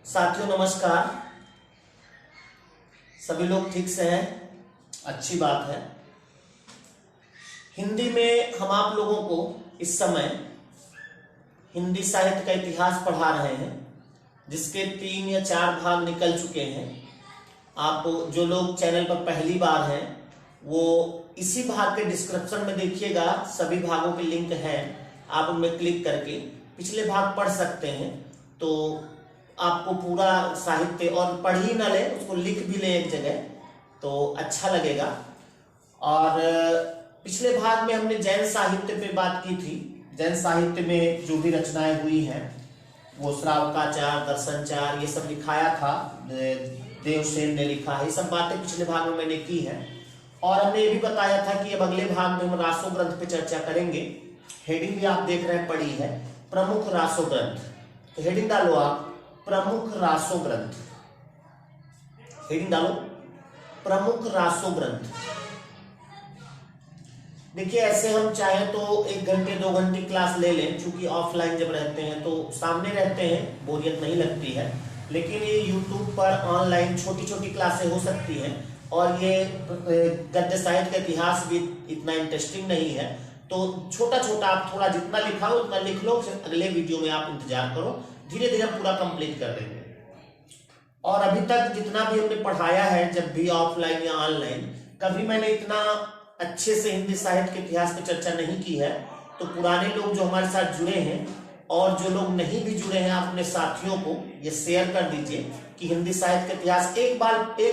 साथियों नमस्कार। सभी लोग ठीक से हैं, अच्छी बात है। हिंदी में हम आप लोगों को इस समय हिंदी साहित्य का इतिहास पढ़ा रहे हैं, जिसके 3 या 4 भाग निकल चुके हैं। आप जो लोग चैनल पर पहली बार हैं वो इसी भाग के डिस्क्रिप्शन में देखिएगा, सभी भागों के लिंक हैं, आप उनमें क्लिक करके पिछले भाग पढ़ सकते हैं। तो आपको पूरा साहित्य और पढ़ ही ना ले, उसको लिख भी ले एक जगह तो अच्छा लगेगा। और पिछले भाग में हमने जैन साहित्य पे बात की थी। जैन साहित्य में जो भी रचनाएं हुई हैं वो श्रावकाचार, दर्शनचार, ये सब लिखाया था, देवसेन ने लिखा है। ये सब बातें पिछले भाग में मैंने की है। और हमने ये भी बताया था कि अब अगले भाग में हम रासो ग्रंथ पे चर्चा करेंगे। हेडिंग भी आप देख रहे हैं पढ़ी है, प्रमुख रासो ग्रंथ। तो हेडिंग डालो आप, प्रमुख रासो ग्रंथ। हेडिंग डालो, प्रमुख रासो ग्रंथ। देखिए ऐसे हम चाहे तो 1 घंटे 2 घंटे क्लास ले लें, क्योंकि ऑफलाइन जब रहते हैं तो सामने रहते हैं, बोरियत नहीं लगती है। लेकिन ये यूट्यूब पर ऑनलाइन छोटी छोटी क्लासें हो सकती हैं, और ये गद्य साहित्य का इतिहास भी इतना इंटरेस्टिंग नहीं है। तो छोटा छोटा आप थोड़ा जितना लिखा हो उतना लिख लो, फिर अगले वीडियो में आप इंतजार करो, धीरे धीरे पूरा कंप्लीट कर देंगे। और अभी तक जितना भी हमने पढ़ाया है, जब भी ऑफलाइन या ऑनलाइन, कभी मैंने इतना अच्छे से हिंदी साहित्य के इतिहास की चर्चा नहीं की है। तो पुराने लोग जो हमारे साथ जुड़े हैं और जो लोग नहीं भी जुड़े हैं, आप अपने साथियों को ये शेयर कर दीजिए कि हिंदी साहित्य का इतिहास एक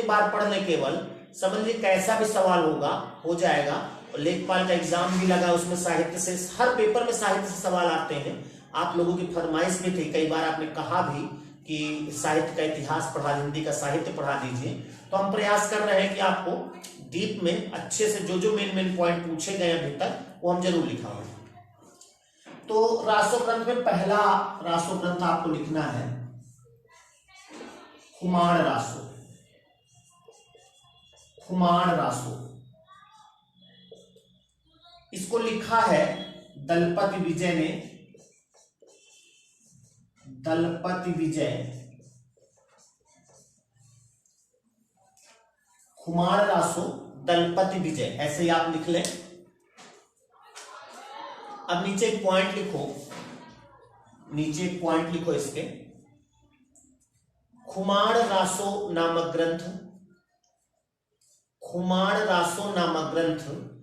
बार पढ़ ले, केवल समझ लीजिए कैसा भी सवाल होगा हो जाएगा। लेखपाल का एग्जाम भी लगा, उसमें साहित्य से, हर पेपर में साहित्य से सवाल आते हैं। आप लोगों की फरमाइश भी थी, कई बार आपने कहा भी कि साहित्य का इतिहास पढ़ा, हिंदी का साहित्य पढ़ा दीजिए। तो हम प्रयास कर रहे हैं कि आपको डीप में अच्छे से जो मेन पॉइंट पूछे गए अभी तक वो हम जरूर लिखाएंगे। तो रासो ग्रंथ में पहला रासो ग्रंथ आपको लिखना है खुमाण रासो। खुमाण रासो इसको लिखा है दलपति विजय ने। दलपति विजय, खुमाण रासो, दलपति विजय, ऐसे ही आप लिख लें। अब नीचे एक पॉइंट लिखो, नीचे एक पॉइंट लिखो इसके, खुमाण रासो नामक ग्रंथ, खुमाण रासो नामक ग्रंथ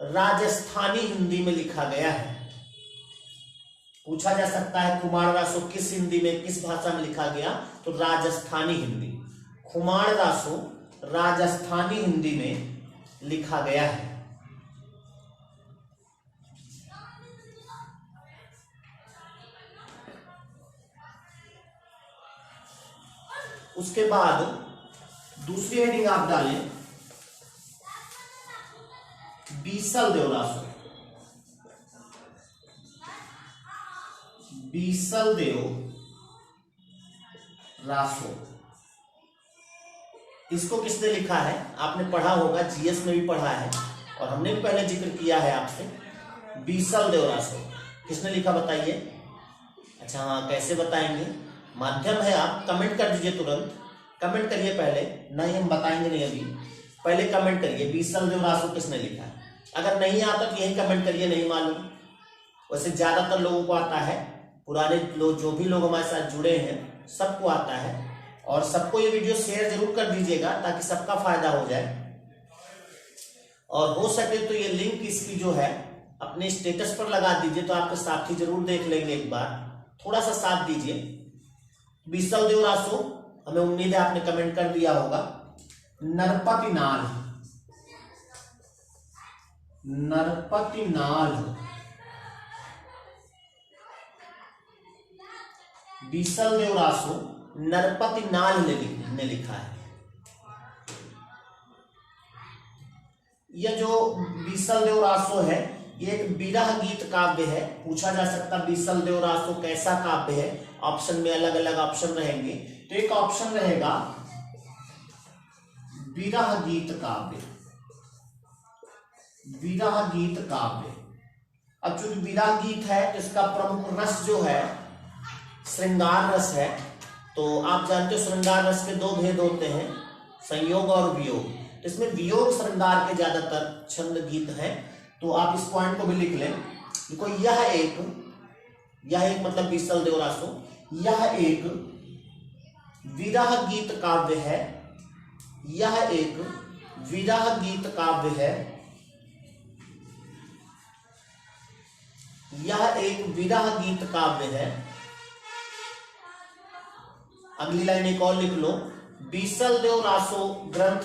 राजस्थानी हिंदी में लिखा गया है। पूछा जा सकता है खुमाण रासो किस हिंदी में, किस भाषा में लिखा गया, तो राजस्थानी हिंदी। खुमाण रासो राजस्थानी हिंदी में लिखा गया है। उसके बाद दूसरी हेडिंग आप डालें बीसल देव रासो। बीसल देव रासो, इसको किसने लिखा है आपने पढ़ा होगा, जीएस में भी पढ़ा है और हमने भी पहले जिक्र किया है आपसे। बीसल देव रासो किसने लिखा बताइए? अच्छा हाँ, कैसे बताएंगे? माध्यम है, आप कमेंट कर दीजिए, तुरंत कमेंट करिए पहले। नहीं हम बताएंगे नहीं अभी, पहले कमेंट करिए बीसल देव रासो किसने लिखा है। अगर नहीं आता तो यही कमेंट करिए, नहीं मालूम। वैसे ज्यादातर लोगों को आता है, पुराने लोग, जो भी लोग हमारे साथ जुड़े हैं सबको आता है। और सबको ये वीडियो शेयर जरूर कर दीजिएगा ताकि सबका फायदा हो जाए। और हो सके तो ये लिंक इसकी जो है अपने स्टेटस पर लगा दीजिए, तो आपके साथी जरूर देख लेंगे। एक बार थोड़ा सा साथ दीजिए। बीसल देव रासो, हमें उम्मीद है आपने कमेंट कर दिया होगा। नरपति नाल, नरपति नाल, बीसल देव रासो नरपति नाल ने लिखा है। यह जो बीसल देव रासो है ये एक विरह गीत काव्य है। पूछा जा सकता बीसल देव रासो कैसा काव्य है, ऑप्शन में अलग अलग ऑप्शन रहेंगे। तो एक ऑप्शन रहेगा विरह गीत काव्य, विरह गीत काव्य। अब चूंकि विरह गीत है तो इसका प्रमुख रस जो है श्रृंगार रस है। तो आप जानते हो श्रृंगार रस के दो भेद होते हैं, संयोग और वियोग। तो इसमें वियोग श्रृंगार के ज्यादातर छंद गीत हैं। तो आप इस पॉइंट को भी लिख लें। देखो यह एक मतलब बीसल देव रासो, यह एक विरह गीत काव्य है, यह एक विरह गीत काव्य है, यह एक विरह गीत काव्य है। अगली लाइन एक और लिख लो, बीसल देव रासो ग्रंथ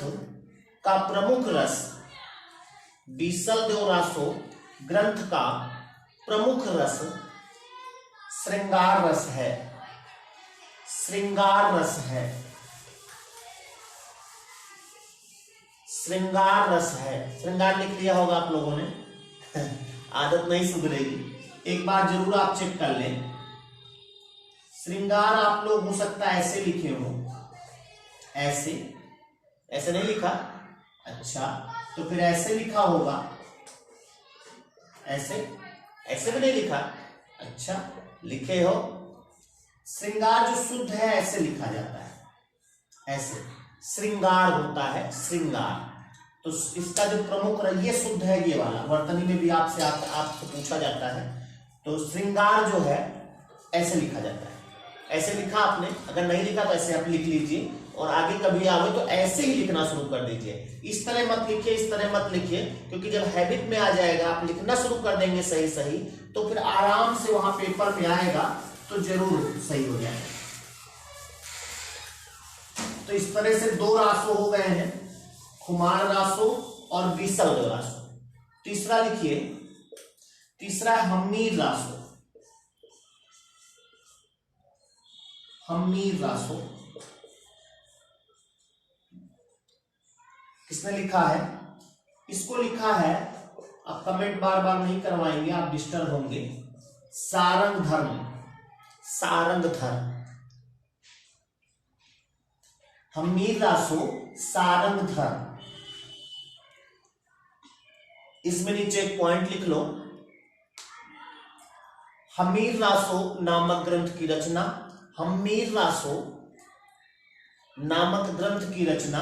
का प्रमुख रस, बीसल देव रासो ग्रंथ का प्रमुख रस श्रृंगार रस है, श्रृंगार रस है, श्रृंगार रस है। श्रृंगार लिख लिया होगा आप लोगों ने, आदत नहीं सुधरेगी, एक बार जरूर आप चेक कर लें। श्रृंगार आप लोग हो सकता है ऐसे लिखे हो, ऐसे ऐसे नहीं लिखा, अच्छा तो फिर ऐसे लिखा होगा, ऐसे ऐसे भी नहीं लिखा, अच्छा लिखे हो। श्रृंगार जो शुद्ध है ऐसे लिखा जाता है, ऐसे श्रृंगार होता है, श्रृंगार। तो इसका जो प्रमुख ये शुद्ध है, ये वाला वर्तनी में भी आपसे पूछा जाता है। तो श्रृंगार जो है ऐसे लिखा जाता है, ऐसे लिखा आपने, अगर नहीं लिखा तो ऐसे आप लिख लीजिए, और आगे कभी आवे तो ऐसे ही लिखना शुरू कर दीजिए। इस तरह मत लिखिए, इस तरह मत लिखिए, क्योंकि जब हैबिट में आ जाएगा, आप लिखना शुरू कर देंगे सही सही, तो फिर आराम से वहां पेपर में आएगा तो जरूर सही हो जाएगा। तो इस तरह से दो रासो हो गए हैं, खुमार रासो और बीसल देव रासो। तीसरा लिखिए, तीसरा है हमीर रासो, हमीर रासो। किसने लिखा है? इसको लिखा है, आप कमेंट बार बार नहीं करवाएंगे, आप डिस्टर्ब होंगे। सारंग धर्म, सारंग धर्म, हमीर रासो सारंग धर्म। इसमें नीचे एक पॉइंट लिख लो, हमीर रासो नामक ग्रंथ की रचना, हमीर रासो नामक ग्रंथ की रचना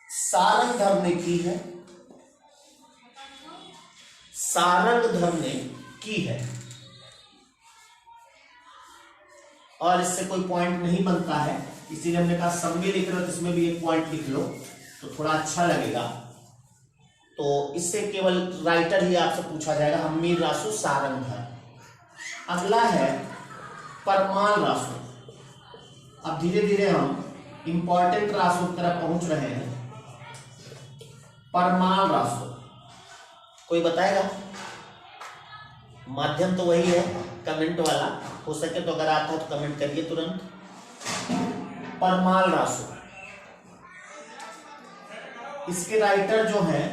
सारंग धर्म ने की है, सारंग धर्म ने की है। और इससे कोई पॉइंट नहीं बनता है, इसीलिए हमने कहा सम्मी लिख रहे हो तो इसमें भी एक पॉइंट लिख लो तो थोड़ा अच्छा लगेगा। तो इससे केवल राइटर ही आपसे पूछा जाएगा, हमीर रासो सारंग धर्म। अगला है परमाल रासो। अब धीरे धीरे हम इंपॉर्टेंट रासो की तरफ पहुंच रहे हैं। परमाल रासो कोई बताएगा? माध्यम तो वही है कमेंट वाला, हो सके तो अगर आता है तो कमेंट करिए तुरंत। परमाल रासो, इसके राइटर जो हैं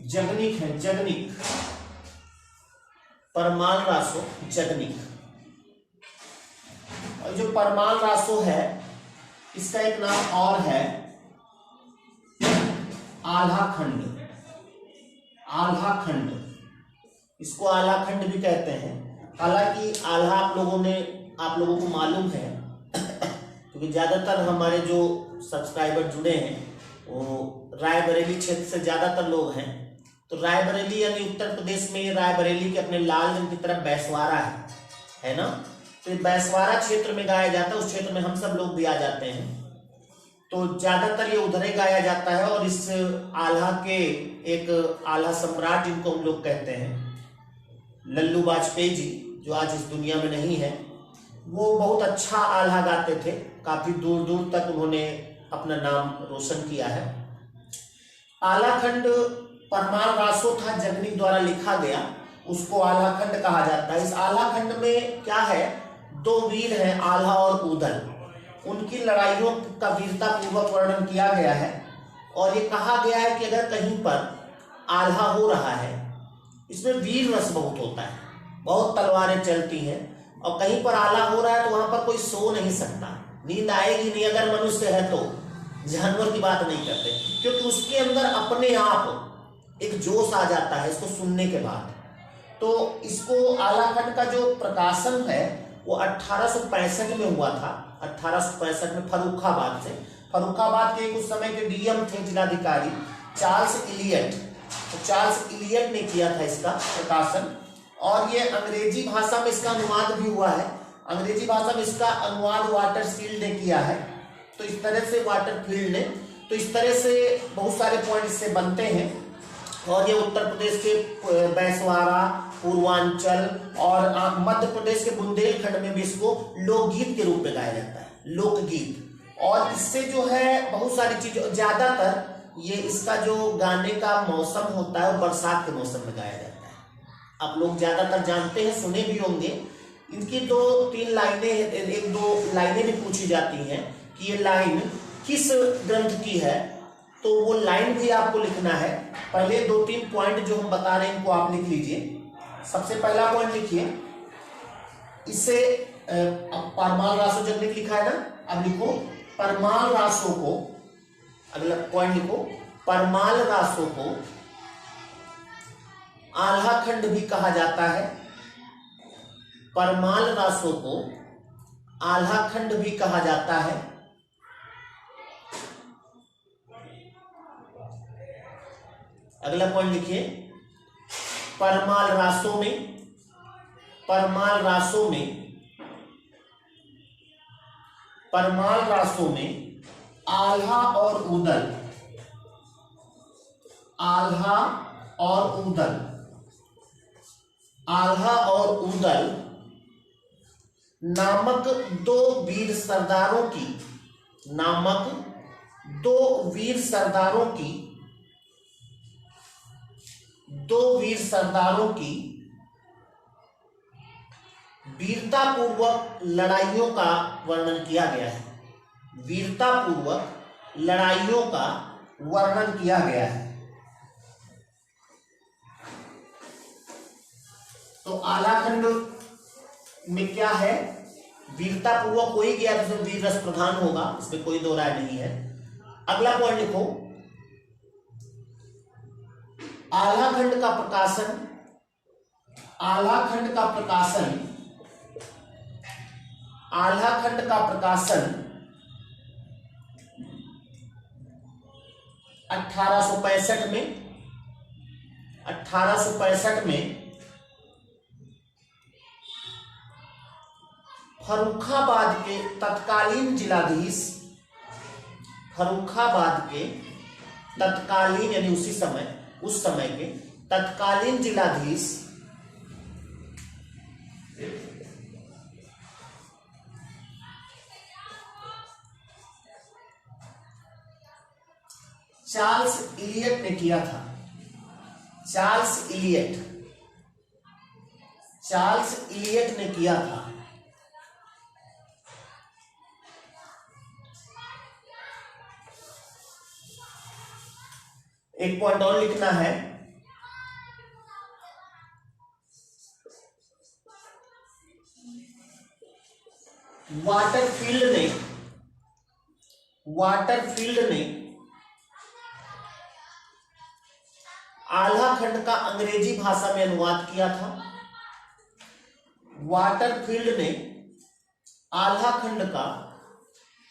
जगनिक है, जगनिक। परमाल रासो जगनिक। और जो परमाल रासो है इसका एक नाम और है आल्हा खंड, आल्हा खंड, इसको आल्हा खंड भी कहते हैं। हालांकि आल्हा आप लोगों को मालूम है, क्योंकि ज्यादातर हमारे जो सब्सक्राइबर जुड़े हैं वो रायबरेली क्षेत्र से ज्यादातर लोग हैं। तो रायबरेली यानी उत्तर प्रदेश में रायबरेली के अपने लालगंज की तरफ बैसवारा है ना, तो बैसवारा क्षेत्र में गाया जाता है, उस क्षेत्र में हम सब लोग भी आ जाते हैं, तो ज्यादातर ये उधर ही गाया जाता है। और इस आल्हा के एक आल्हा सम्राट जिनको हम लोग कहते हैं लल्लू वाजपेयी जी, जो आज इस दुनिया में नहीं है, वो बहुत अच्छा आल्हा गाते थे, काफी दूर दूर तक उन्होंने अपना नाम रोशन किया है। आल्हा खंड परमाल रासो था, जगनिक द्वारा लिखा गया, उसको आल्हा खंड कहा जाता है। इस आल्हा खंड में क्या है, दो वीर हैं आल्हा और उदल, उनकी लड़ाइयों का वीरता पूर्वक वर्णन किया गया है। और ये कहा गया है कि अगर कहीं पर आल्हा हो रहा है, इसमें वीर रस बहुत होता है, बहुत तलवारें चलती हैं, और कहीं पर आल्हा हो रहा है तो वहां पर कोई सो नहीं सकता, नींद आएगी नहीं। अगर मनुष्य है तो जानवर की बात नहीं करते, क्योंकि उसके अंदर अपने आप एक जोश आ जाता है इसको सुनने के बाद। तो इसको आलाखंड का जो प्रकाशन है वो 1865 में हुआ था, 1865 में फर्रुखाबाद से। फर्रुखाबाद के उस समय के डीएम थे जिलाधिकारी चार्ल्स इलियट, तो चार्ल्स इलियट ने किया था इसका प्रकाशन। और ये अंग्रेजी भाषा में इसका अनुवाद भी हुआ है, अंग्रेजी भाषा में इसका अनुवाद वाटरफील्ड ने किया है। तो इस तरह से वाटरफील्ड ने, तो इस तरह से बहुत सारे पॉइंट इससे बनते हैं। और ये उत्तर प्रदेश के बैसवाड़ा, पूर्वांचल और मध्य प्रदेश के बुंदेलखंड में भी इसको लोकगीत के रूप में गाया जाता है, लोकगीत। और इससे जो है बहुत सारी चीजें, ज्यादातर ये इसका जो गाने का मौसम होता है वो बरसात के मौसम में गाया जाता है। आप लोग ज्यादातर जानते हैं, सुने भी होंगे। इनकी 2-3 लाइनें, 1-2 लाइनें भी पूछी जाती हैं कि ये लाइन किस ग्रंथ की है, तो वो लाइन भी आपको लिखना है। पहले 2-3 पॉइंट जो हम बता रहे हैं इनको आप लिख लीजिए। सबसे पहला पॉइंट लिखिए, इससे परमाल रासो जगनिक लिखा है ना, अब लिखो परमाल रासो को, अगला पॉइंट लिखो, परमाल रासो को आल्हाखंड भी कहा जाता है। परमाल रासो को आल्हाखंड भी कहा जाता है। अगला पॉइंट लिखिए, परमाल रासो में, परमाल रासो में, परमाल रासो में आल्हा और उदल, आल्हा और उदल, आल्हा और उदल नामक 2 वीर सरदारों की, नामक 2 वीर सरदारों की, 2 वीर सरदारों की वीरतापूर्वक लड़ाइयों का वर्णन किया गया है। वीरतापूर्वक लड़ाइयों का वर्णन किया गया है। तो आलाखंड में क्या है, वीरतापूर्वक हो ही गया तो वीर रस प्रधान होगा, इसमें कोई दो राय नहीं है। अगला पॉइंट लिखो, आल्हाखंड का प्रकाशन, आल्हाखंड का प्रकाशन, आल्हाखंड का प्रकाशन 1865 में, 1865 में फर्रुखाबाद के तत्कालीन जिलाधीश, फर्रुखाबाद के तत्कालीन यानी उसी समय, उस समय के तत्कालीन जिलाधीश चार्ल्स इलियट ने किया था। चार्ल्स इलियट, चार्ल्स इलियट ने किया था। एक पॉइंट और लिखना है, वाटरफील्ड ने, वाटरफील्ड ने आल्हाखंड का अंग्रेजी भाषा में अनुवाद किया था। वाटरफील्ड ने आल्हाखंड का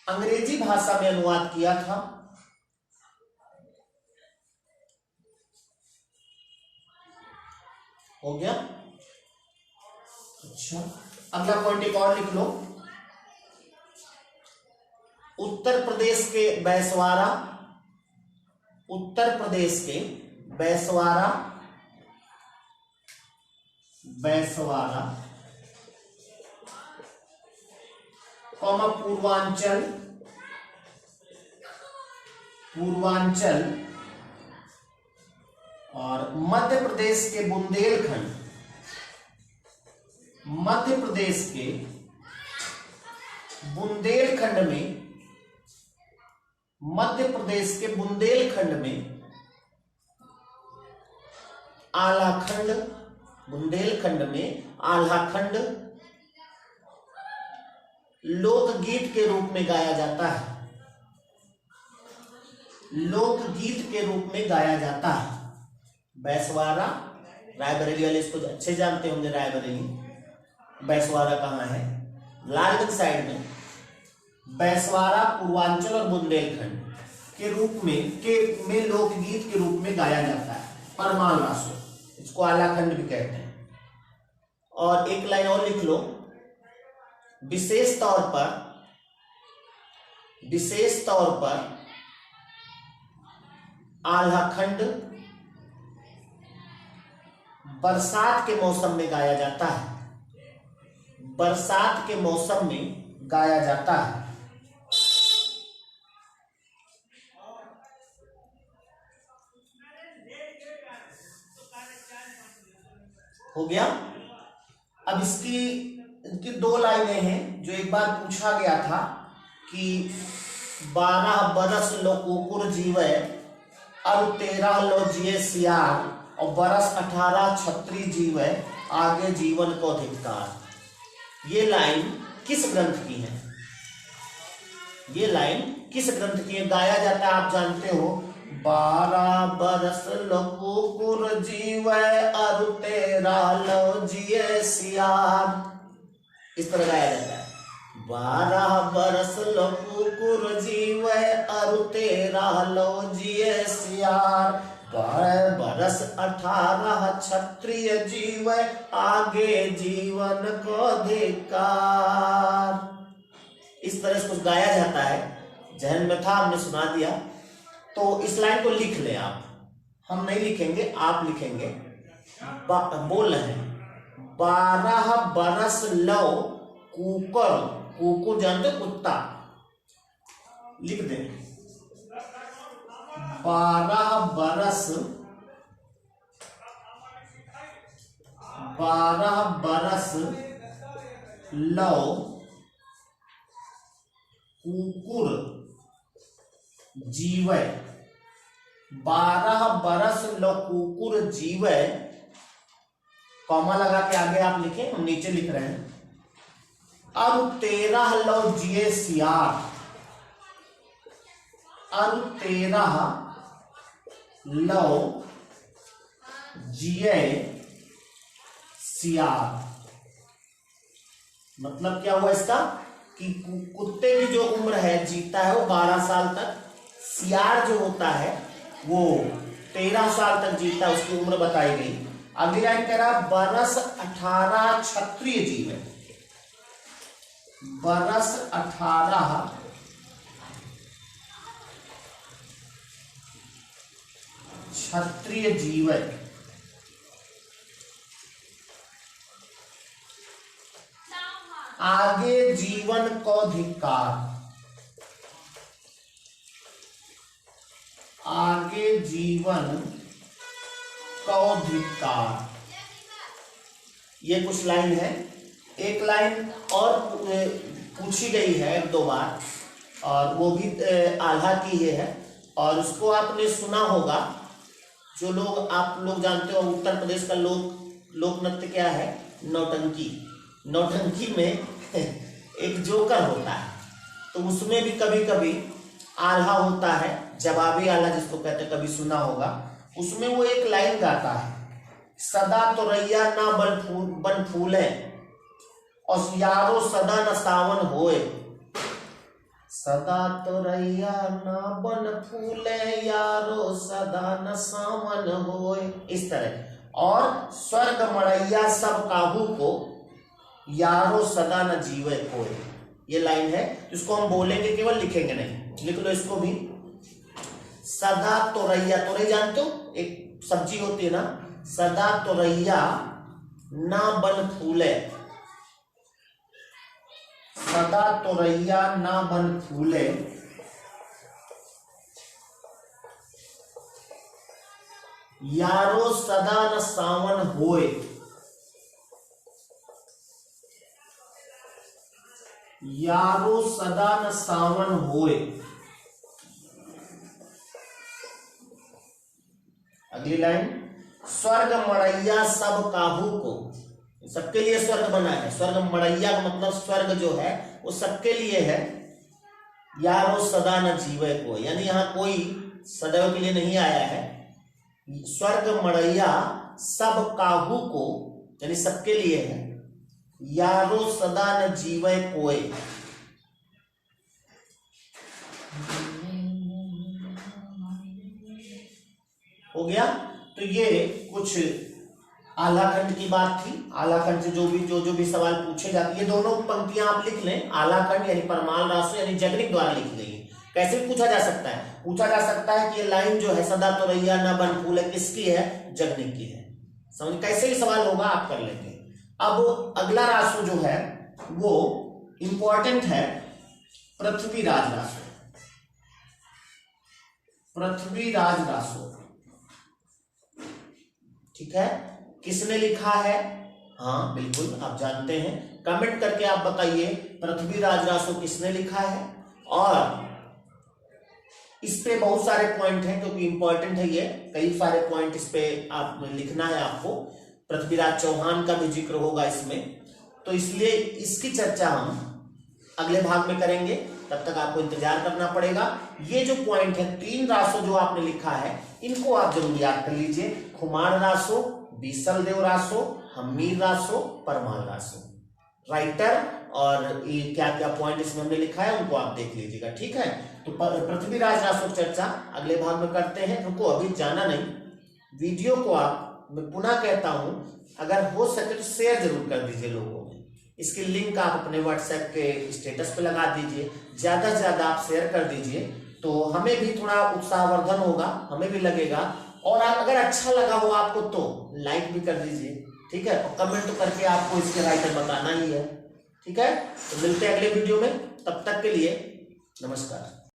अंग्रेजी भाषा में अनुवाद किया था। हो गया? अच्छा, अगला पॉइंट एक और लिख लो, उत्तर प्रदेश के बैसवाड़ा, उत्तर प्रदेश के बैसवाड़ा, बैसवाड़ा कौमा पूर्वांचल, पूर्वांचल और मध्य प्रदेश के बुंदेलखंड, मध्य प्रदेश के बुंदेलखंड में, मध्य प्रदेश के बुंदेलखंड में आल्हाखंड, बुंदेलखंड में आल्हाखंड लोकगीत के रूप में गाया जाता है। लोकगीत के रूप में गाया जाता है। बैसवारा, रायबरेली वाले इसको अच्छे जानते होंगे। रायबरेली बैसवारा कहाँ है? लालगंज साइड में। बैसवारा पूर्वांचल और बुंदेलखंड के रूप में लोकगीत के रूप में गाया जाता है। परमाल रासो, इसको आलाखंड भी कहते हैं। और एक लाइन और लिख लो, विशेष तौर पर आल्हाखंड बरसात के मौसम में गाया जाता है। बरसात के मौसम में गाया जाता है। हो गया। अब इनकी दो लाइनें हैं जो एक बार पूछा गया था कि 12 बरस लो कुकुर जीवे और 13 लो जिये सियार और बरस 18 छत्री जीवे आगे जीवन को धिक्कार। ये लाइन किस ग्रंथ की है? ये लाइन किस ग्रंथ की है? गाया जाता है, आप जानते हो, 12 बरस लो कुकुर जीवे और 13 लो जिये सियार। इस तरह गाया जाता है, 12 बरस लो कुकुर जीवे और 13 लो जिये सियार, बरस 18 क्षत्रिय जीवे आगे जीवन को धिक्कार। इस तरह से कुछ गाया जाता है। जहन में था, हमने सुना दिया। तो इस लाइन को लिख ले आप, हम नहीं लिखेंगे, आप लिखेंगे। बोल रहे हैं, 12 बरस लो कुकर, कुकुर जानते कुत्ता, लिख दे। 12 बरस लो कुकुर जीवे, 12 बरस लो कुकुर जीवे, कॉमा लगा के आगे आप लिखें, हम नीचे लिख रहे हैं। अब 13 लो जिये सियार, अब 13 लो जिये सियार। मतलब क्या हुआ इसका कि कुत्ते की जो उम्र है, जीता है वो 12 साल तक, सियार जो होता है वो 13 साल तक जीता है, उसकी उम्र बताई गई। अगली लाइन कह रहा बरस 18 क्षत्रिय जीव है, बरस 18 क्षत्रिय जीव है। आगे जीवन को धिक्कार, आगे जीवन को धिक्कार। ये कुछ लाइन है। एक लाइन और पूछी गई है 1-2 बार, और वो भी आल्हा की ही है, और उसको आपने सुना होगा। जो लोग, आप लोग जानते हो उत्तर प्रदेश का लोक नृत्य क्या है? नौटंकी। नौटंकी में एक जोकर होता है, तो उसमें भी कभी कभी आल्हा होता है, जवाबी आल्हा जिसको कहते हैं, कभी सुना होगा। उसमें वो एक लाइन गाता है, सदा तोरैया ना बन फूले और यारो सदा न सावन होए, सदा तोरैया ना बन फूले यारो सदा न सावन होए, इस तरह। और स्वर्ग मड़ैया सब काबू को यारो सदा न जीवे कोई, ये लाइन है। इसको हम बोलेंगे, केवल लिखेंगे नहीं। लिख लो इसको भी, सदा तोरैया, तोरई जानते हो, एक सब्जी होती है ना, सदा तोरैया ना बन फूले, सदा तोरैया ना बन फूले, यारो सदा न सावन होए, यारो सदा न सावन होए। अगली लाइन, स्वर्ग मड़ैया सब काहू को, सबके लिए स्वर्ग बना है। स्वर्ग मड़ैया का मतलब स्वर्ग जो है वो सबके लिए है। यारो सदा न जीवे को, यानी यहाँ कोई सदैव के लिए नहीं आया है। स्वर्ग मड़ैया सब काहू को, यानी सबके लिए है, यारो सदा न जीवे कोय। हो गया। तो ये कुछ आलाखंड की बात थी। आलाखंड से जो भी सवाल पूछे जाते, ये दोनों पंक्तियां आप लिख लें। आलाखंड यानी परमाल रासो यानी जगनिक द्वारा लिखी गई है। कैसे पूछा जा सकता है? पूछा जा सकता है कि ये लाइन जो है सदा तो रैया न बन फूल है, किसकी है? जगनिक की है। समझ? कैसे ही सवाल होगा आप कर लेंगे। अब अगला रासो जो है वो इंपॉर्टेंट है, पृथ्वीराज रासो। पृथ्वीराज रासो, ठीक है, किसने लिखा है? हाँ बिल्कुल आप जानते हैं, कमेंट करके आप बताइए पृथ्वीराज रासो किसने लिखा है। और इस पे बहुत सारे पॉइंट हैं क्योंकि इंपॉर्टेंट है ये, कई सारे पॉइंट इस पे आप लिखना है आपको। पृथ्वीराज चौहान का भी जिक्र होगा इसमें, तो इसलिए इसकी चर्चा हम अगले भाग में करेंगे। तब तक आपको इंतजार करना पड़ेगा। ये जो पॉइंट है, 3 रासो जो आपने लिखा है, इनको आप जरूर याद कर लीजिए। खुमार रासो, बीसल देव रासो, हम्मीर रासो, परमाल रासो। राइटर और ये क्या क्या पॉइंट इसमें हमने लिखा है उनको आप देख लीजिएगा, ठीक है। तो पृथ्वीराज रासो की चर्चा अगले भाग में करते हैं। रुको, अभी जाना नहीं। वीडियो को आप, मैं पुनः कहता हूं, अगर हो सके तो शेयर जरूर कर दीजिए लोगों में। इसकी लिंक आप अपने व्हाट्सएप के स्टेटस पे लगा दीजिए, ज्यादा से ज्यादा आप शेयर कर दीजिए, तो हमें भी थोड़ा उत्साहवर्धन होगा, हमें भी लगेगा। और अगर अच्छा लगा हो आपको तो लाइक भी कर दीजिए, ठीक है। और कमेंट तो करके आपको इसके राइटर बताना ही है, ठीक है। तो मिलते हैं अगले वीडियो में, तब तक के लिए नमस्कार।